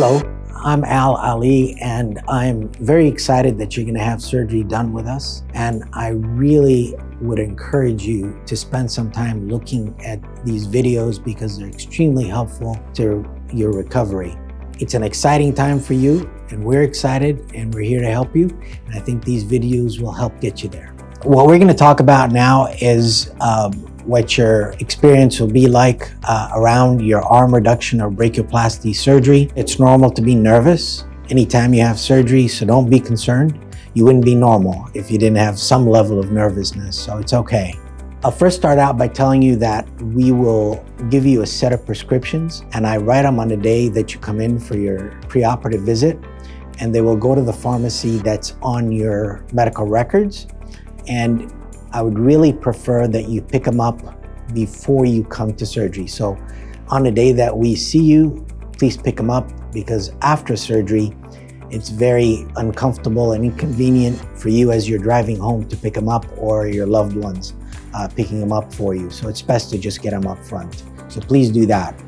Hello, I'm Al Ali, and I'm very excited that you're going to have surgery done with us. And I really would encourage you to spend some time looking at these videos because they're extremely helpful to your recovery. It's an exciting time for you, and we're excited, and we're here to help you. And I think these videos will help get you there. What we're going to talk about now is what your experience will be like around your arm reduction or brachioplasty surgery. It's normal to be nervous anytime you have surgery, so don't be concerned. You wouldn't be normal if you didn't have some level of nervousness, so it's okay. I'll first start out by telling you that we will give you a set of prescriptions, and I write them on the day that you come in for your preoperative visit, and they will go to the pharmacy that's on your medical records. And I would really prefer that you pick them up before you come to surgery. So on the day that we see you, please pick them up, because after surgery, it's very uncomfortable and inconvenient for you as you're driving home to pick them up, or your loved ones picking them up for you. So it's best to just get them up front. So please do that.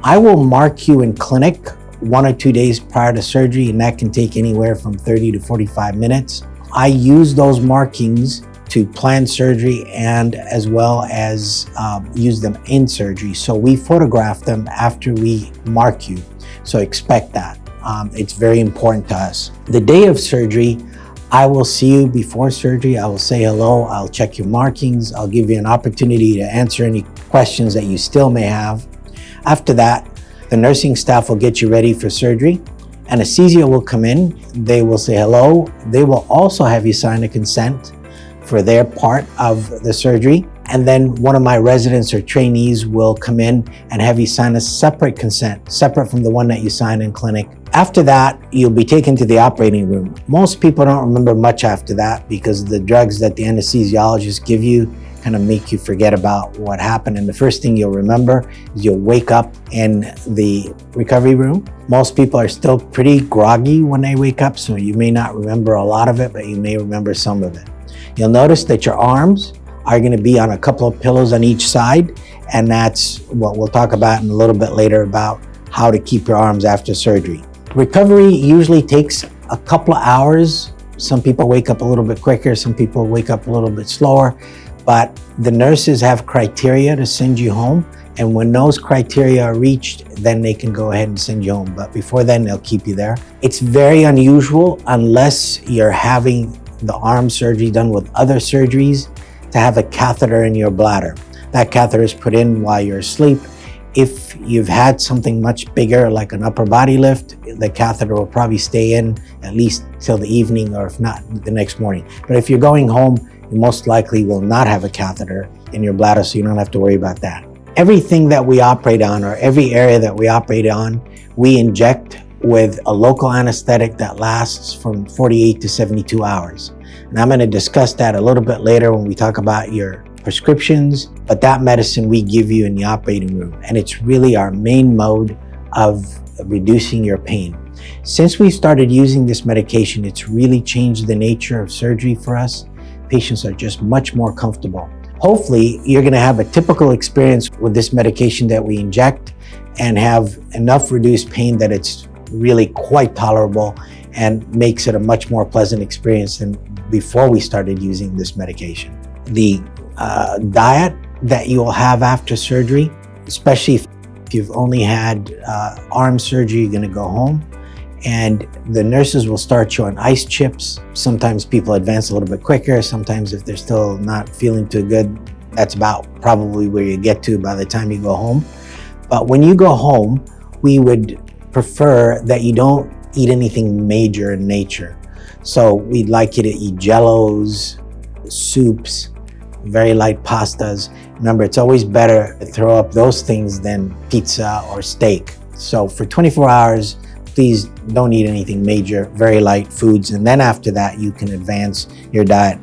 I will mark you in clinic 1 or 2 days prior to surgery, and that can take anywhere from 30 to 45 minutes. I use those markings to plan surgery and as well as use them in surgery. So we photograph them after we mark you. So expect that. It's very important to us. The day of surgery, I will see you before surgery. I will say hello. I'll check your markings. I'll give you an opportunity to answer any questions that you still may have. After that, the nursing staff will get you ready for surgery. Anesthesia will come in. They will say hello. They will also have you sign a consent for their part of the surgery. And then one of my residents or trainees will come in and have you sign a separate consent, separate from the one that you sign in clinic. After that, you'll be taken to the operating room. Most people don't remember much after that because the drugs that the anesthesiologists give you kind of make you forget about what happened. And the first thing you'll remember is you'll wake up in the recovery room. Most people are still pretty groggy when they wake up, so you may not remember a lot of it, but you may remember some of it. You'll notice that your arms are going to be on a couple of pillows on each side, and that's what we'll talk about in a little bit later about how to keep your arms after surgery. Recovery usually takes a couple of hours. Some people wake up a little bit quicker, some people wake up a little bit slower. But the nurses have criteria to send you home, and when those criteria are reached, then they can go ahead and send you home. But before then, they'll keep you there. It's very unusual, unless you're having the arm surgery done with other surgeries, to have a catheter in your bladder. That catheter is put in while you're asleep. If you've had something much bigger, like an upper body lift, the catheter will probably stay in at least till the evening, or if not, the next morning. But if you're going home, you most likely will not have a catheter in your bladder, so you don't have to worry about that. Everything that we operate on, or every area that we operate on, we inject with a local anesthetic that lasts from 48 to 72 hours. And I'm going to discuss that a little bit later when we talk about your prescriptions, but that medicine we give you in the operating room, and it's really our main mode of reducing your pain. Since we started using this medication, it's really changed the nature of surgery for us. Patients are just much more comfortable. Hopefully, you're going to have a typical experience with this medication that we inject and have enough reduced pain that it's really quite tolerable and makes it a much more pleasant experience than before we started using this medication. The diet that you will have after surgery, especially if you've only had arm surgery, you're going to go home, and the nurses will start you on ice chips. Sometimes people advance a little bit quicker. Sometimes if they're still not feeling too good, that's about probably where you get to by the time you go home. But when you go home, we would prefer that you don't eat anything major in nature. So we'd like you to eat jellos, soups, very light pastas. Remember, it's always better to throw up those things than pizza or steak. So for 24 hours, please don't eat anything major, very light foods. And then after that, you can advance your diet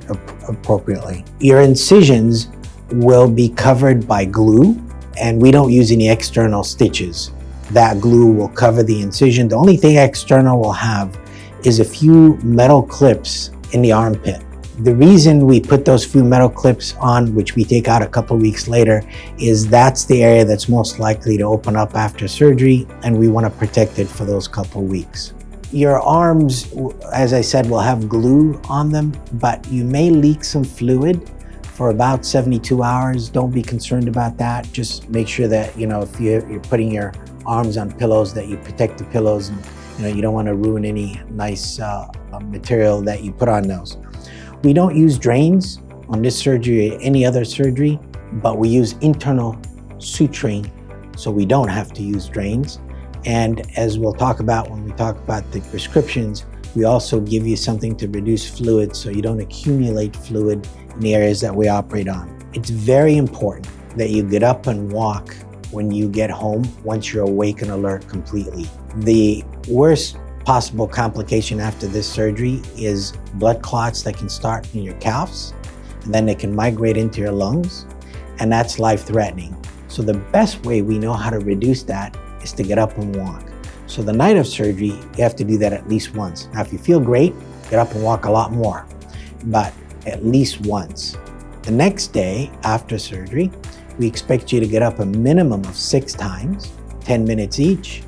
appropriately. Your incisions will be covered by glue, and we don't use any external stitches. That glue will cover the incision. The only thing external will have is a few metal clips in the armpit. The reason we put those few metal clips on, which we take out a couple weeks later, is that's the area that's most likely to open up after surgery, and we want to protect it for those couple weeks. Your arms, as I said, will have glue on them, but you may leak some fluid for about 72 hours. Don't be concerned about that. Just make sure that, if you're putting your arms on pillows, that you protect the pillows, and you don't want to ruin any nice material that you put on those. We don't use drains on this surgery or any other surgery, but we use internal suturing, so we don't have to use drains. And as we'll talk about when we talk about the prescriptions, we also give you something to reduce fluid so you don't accumulate fluid in the areas that we operate on. It's very important that you get up and walk when you get home once you're awake and alert completely. The worst possible complication after this surgery is blood clots that can start in your calves, and then they can migrate into your lungs, and that's life-threatening. So the best way we know how to reduce that is to get up and walk. So the night of surgery, you have to do that at least once. Now, if you feel great, get up and walk a lot more, but at least once. The next day after surgery, we expect you to get up a minimum of 6 times, 10 minutes each,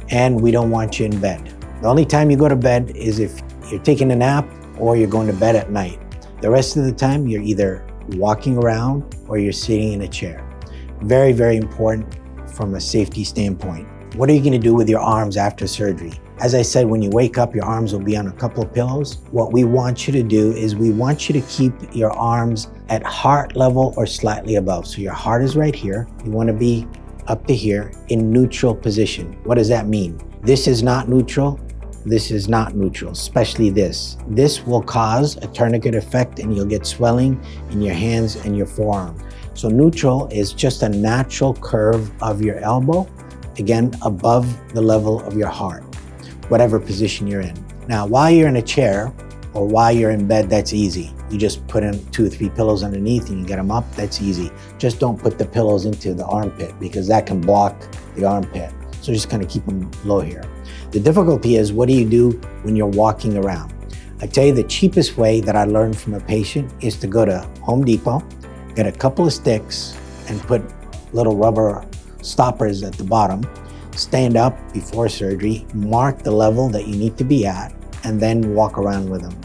and we don't want you in bed. The only time you go to bed is if you're taking a nap or you're going to bed at night. The rest of the time, you're either walking around or you're sitting in a chair. Very, very important from a safety standpoint. What are you going to do with your arms after surgery? As I said, when you wake up, your arms will be on a couple of pillows. What we want you to do is we want you to keep your arms at heart level or slightly above. So your heart is right here. You want to be up to here in neutral position. What does that mean? This is not neutral. This is not neutral, especially this. This will cause a tourniquet effect and you'll get swelling in your hands and your forearm. So neutral is just a natural curve of your elbow, again, above the level of your heart, whatever position you're in. Now, while you're in a chair or while you're in bed, that's easy. You just put in 2 or 3 pillows underneath and you get them up, that's easy. Just don't put the pillows into the armpit because that can block the armpit. So just kind of keep them low here. The difficulty is, what do you do when you're walking around? I tell you, the cheapest way that I learned from a patient is to go to Home Depot, get a couple of sticks and put little rubber stoppers at the bottom, stand up before surgery, mark the level that you need to be at, and then walk around with them.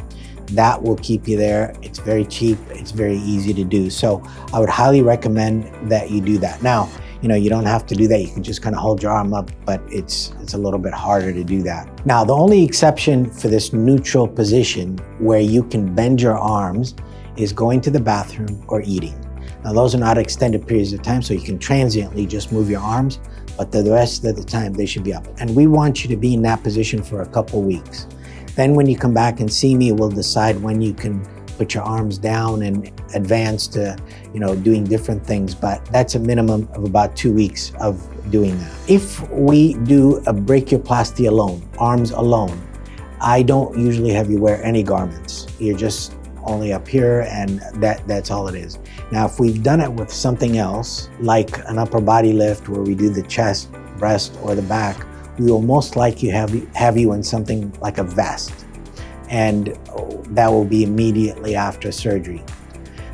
That will keep you there. It's very cheap. It's very easy to do. So I would highly recommend that you do that. Now, you don't have to do that. You can just kind of hold your arm up, but it's a little bit harder to do that. Now, the only exception for this neutral position where you can bend your arms is going to the bathroom or eating. Now, those are not extended periods of time, so you can transiently just move your arms, but the rest of the time they should be up. And we want you to be in that position for a couple weeks. Then when you come back and see me, we'll decide when you can put your arms down and advance to, doing different things, but that's a minimum of about 2 weeks of doing that. If we do a brachioplasty alone, arms alone, I don't usually have you wear any garments. You're just only up here, and that's all it is. Now, if we've done it with something else, like an upper body lift where we do the chest, breast, or the back, we will most likely have you in something like a vest, and that will be immediately after surgery.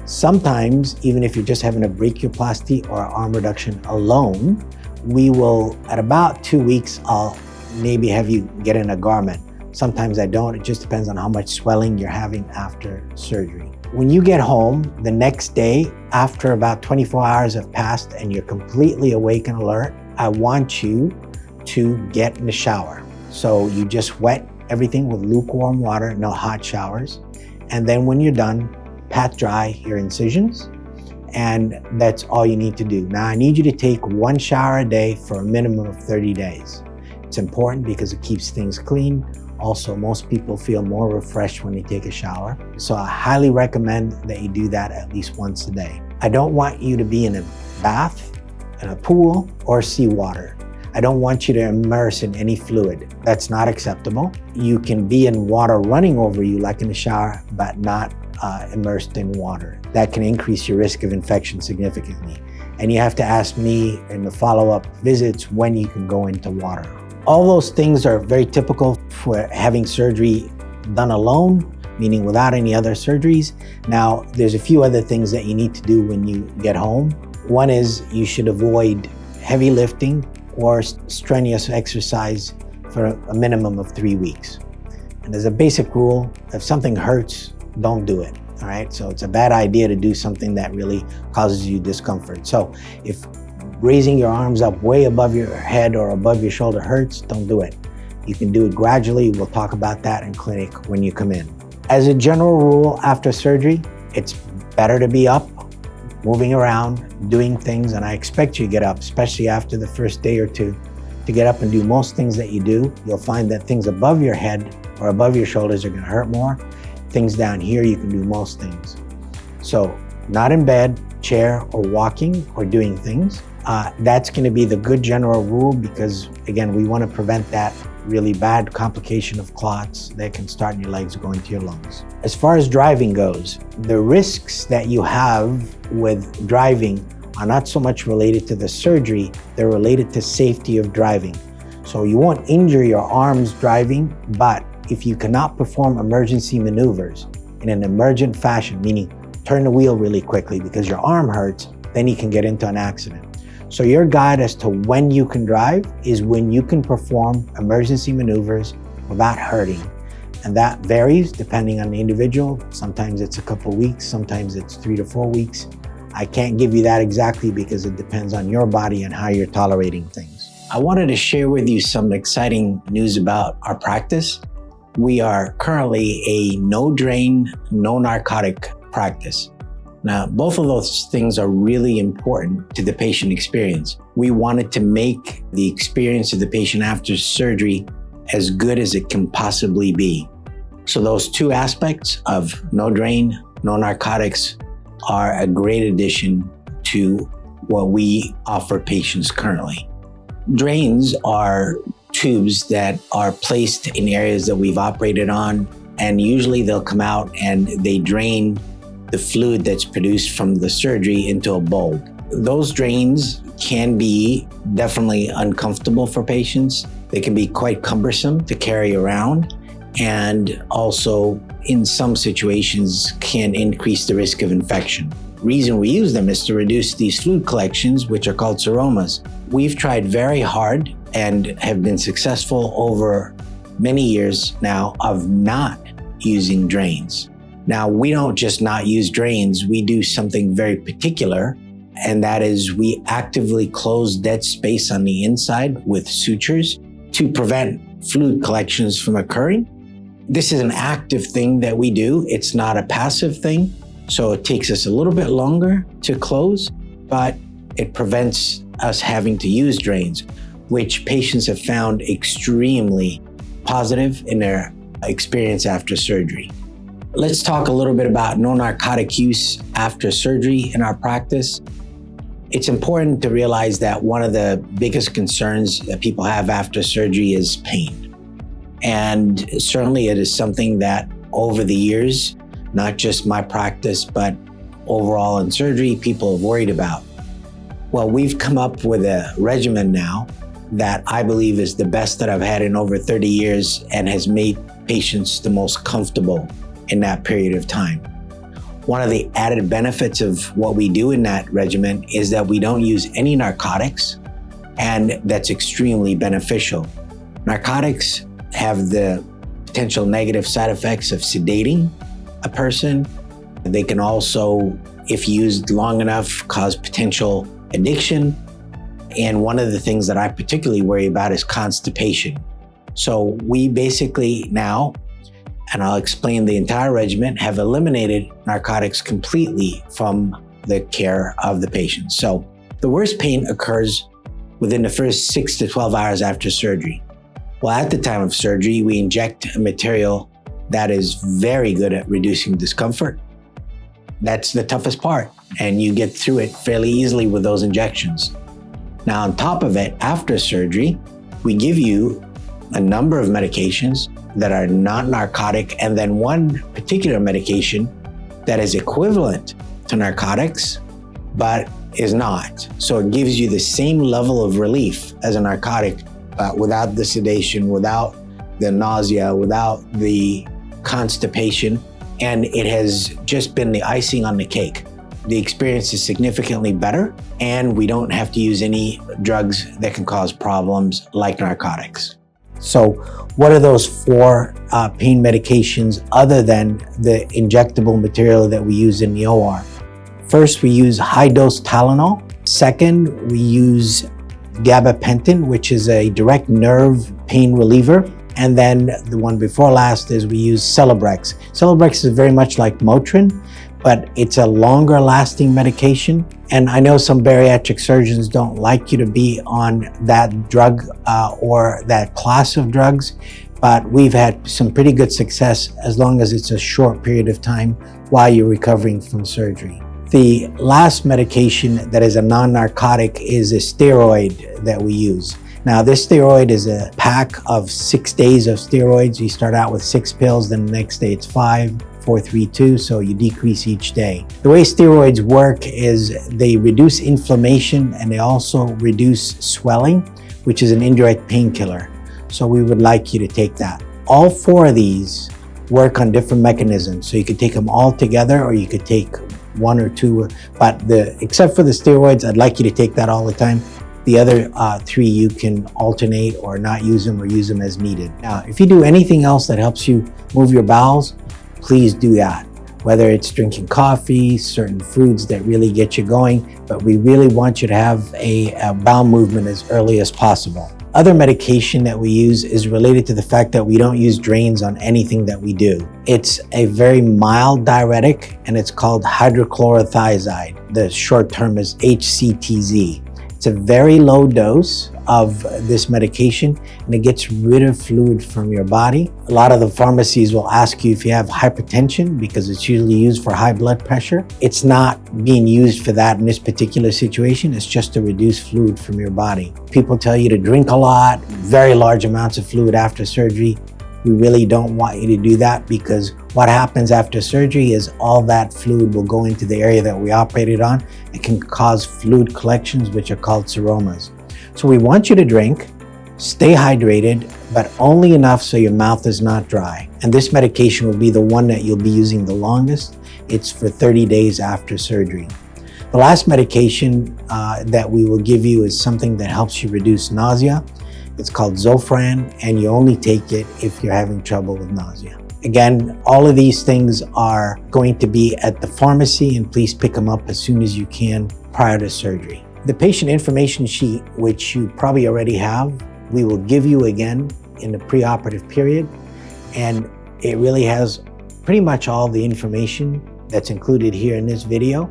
Sometimes, even if you're just having a brachioplasty or arm reduction alone, we will, at about 2 weeks, I'll maybe have you get in a garment. Sometimes I don't. It just depends on how much swelling you're having after surgery. When you get home the next day, after about 24 hours have passed and you're completely awake and alert, I want you to get in the shower. So you just wet everything with lukewarm water, no hot showers. And then when you're done, pat dry your incisions, and that's all you need to do. Now, I need you to take 1 shower a day for a minimum of 30 days. It's important because it keeps things clean. Also, most people feel more refreshed when they take a shower. So I highly recommend that you do that at least once a day. I don't want you to be in a bath, in a pool, or seawater. I don't want you to immerse in any fluid. That's not acceptable. You can be in water running over you like in a shower, but not immersed in water. That can increase your risk of infection significantly. And you have to ask me in the follow-up visits when you can go into water. All those things are very typical for having surgery done alone, meaning without any other surgeries. Now, there's a few other things that you need to do when you get home. One is you should avoid heavy lifting or strenuous exercise for a minimum of 3 weeks. And there's a basic rule: if something hurts, don't do it. All right, so it's a bad idea to do something that really causes you discomfort. So if raising your arms up way above your head or above your shoulder hurts, don't do it. You can do it gradually. We'll talk about that in clinic when you come in. As a general rule, after surgery, it's better to be up, moving around, doing things, and I expect you to get up, especially after the first day or two, to get up and do most things that you do. You'll find that things above your head or above your shoulders are gonna hurt more. Things down here, you can do most things. So not in bed, chair, or walking, or doing things. That's gonna be the good general rule because, again, we wanna prevent that really bad complication of clots that can start in your legs going to your lungs. As far as driving goes, the risks that you have with driving are not so much related to the surgery, they're related to safety of driving. So you won't injure your arms driving, but if you cannot perform emergency maneuvers in an emergent fashion, meaning turn the wheel really quickly because your arm hurts, then you can get into an accident. So your guide as to when you can drive is when you can perform emergency maneuvers without hurting. And that varies depending on the individual. Sometimes it's a couple weeks, sometimes it's 3 to 4 weeks. I can't give you that exactly because it depends on your body and how you're tolerating things. I wanted to share with you some exciting news about our practice. We are currently a no drain, no narcotic practice. Now, both of those things are really important to the patient experience. We wanted to make the experience of the patient after surgery as good as it can possibly be. So those two aspects of no drain, no narcotics are a great addition to what we offer patients currently. Drains are tubes that are placed in areas that we've operated on, and usually they'll come out and they drain the fluid that's produced from the surgery into a bulb. Those drains can be definitely uncomfortable for patients. They can be quite cumbersome to carry around, and also in some situations can increase the risk of infection. Reason we use them is to reduce these fluid collections, which are called seromas. We've tried very hard and have been successful over many years now of not using drains. Now, we don't just not use drains, we do something very particular, and that is we actively close dead space on the inside with sutures to prevent fluid collections from occurring. This is an active thing that we do. It's not a passive thing, so it takes us a little bit longer to close, but it prevents us having to use drains, which patients have found extremely positive in their experience after surgery. Let's talk a little bit about no narcotic use after surgery in our practice. It's important to realize that one of the biggest concerns that people have after surgery is pain. And certainly it is something that over the years, not just my practice, but overall in surgery, people have worried about. Well, we've come up with a regimen now that I believe is the best that I've had in over 30 years and has made patients the most comfortable in that period of time. One of the added benefits of what we do in that regimen is that we don't use any narcotics, and that's extremely beneficial. Narcotics have the potential negative side effects of sedating a person. They can also, if used long enough, cause potential addiction. And one of the things that I particularly worry about is constipation. So we basically now, and I'll explain the entire regimen, have eliminated narcotics completely from the care of the patient. So the worst pain occurs within the first 6 to 12 hours after surgery. Well, at the time of surgery, we inject a material that is very good at reducing discomfort. That's the toughest part, and you get through it fairly easily with those injections. Now, on top of it, after surgery, we give you a number of medications that are not narcotic, and then one particular medication that is equivalent to narcotics, but is not. So it gives you the same level of relief as a narcotic, but without the sedation, without the nausea, without the constipation, and it has just been the icing on the cake. The experience is significantly better, and we don't have to use any drugs that can cause problems like narcotics. So what are those 4 pain medications other than the injectable material that we use in the OR? First, we use high-dose Tylenol. Second, we use gabapentin, which is a direct nerve pain reliever. And then the one before last is we use Celebrex. Celebrex is very much like Motrin, but it's a longer lasting medication. And I know some bariatric surgeons don't like you to be on that drug or that class of drugs, but we've had some pretty good success as long as it's a short period of time while you're recovering from surgery. The last medication that is a non-narcotic is a steroid that we use. Now, this steroid is a pack of 6 days of steroids. You start out with 6 pills, then the next day it's 5, 4, 3, 2, so you decrease each day. The way steroids work is they reduce inflammation and they also reduce swelling, which is an indirect painkiller. So we would like you to take that. All 4 of these work on different mechanisms. So you could take them all together or you could take 1 or 2, but except for the steroids, I'd like you to take that all the time. The other 3 you can alternate or not use them or use them as needed. Now, if you do anything else that helps you move your bowels, please do that. Whether it's drinking coffee, certain foods that really get you going, but we really want you to have a bowel movement as early as possible. Other medication that we use is related to the fact that we don't use drains on anything that we do. It's a very mild diuretic and it's called hydrochlorothiazide. The short term is HCTZ. It's a very low dose of this medication and it gets rid of fluid from your body. A lot of the pharmacies will ask you if you have hypertension because it's usually used for high blood pressure. It's not being used for that in this particular situation. It's just to reduce fluid from your body. People tell you to drink a lot, very large amounts of fluid after surgery. We really don't want you to do that because what happens after surgery is all that fluid will go into the area that we operated on. It can cause fluid collections, which are called seromas. So we want you to drink, stay hydrated, but only enough so your mouth is not dry. And this medication will be the one that you'll be using the longest. It's for 30 days after surgery. The last medication that we will give you is something that helps you reduce nausea. It's called Zofran, and you only take it if you're having trouble with nausea. Again, all of these things are going to be at the pharmacy, and please pick them up as soon as you can prior to surgery. The patient information sheet, which you probably already have, we will give you again in the preoperative period, and it really has pretty much all the information that's included here in this video,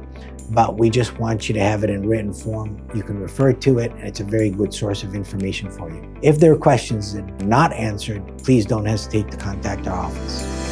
but we just want you to have it in written form. You can refer to it, and it's a very good source of information for you. If there are questions that are not answered, please don't hesitate to contact our office.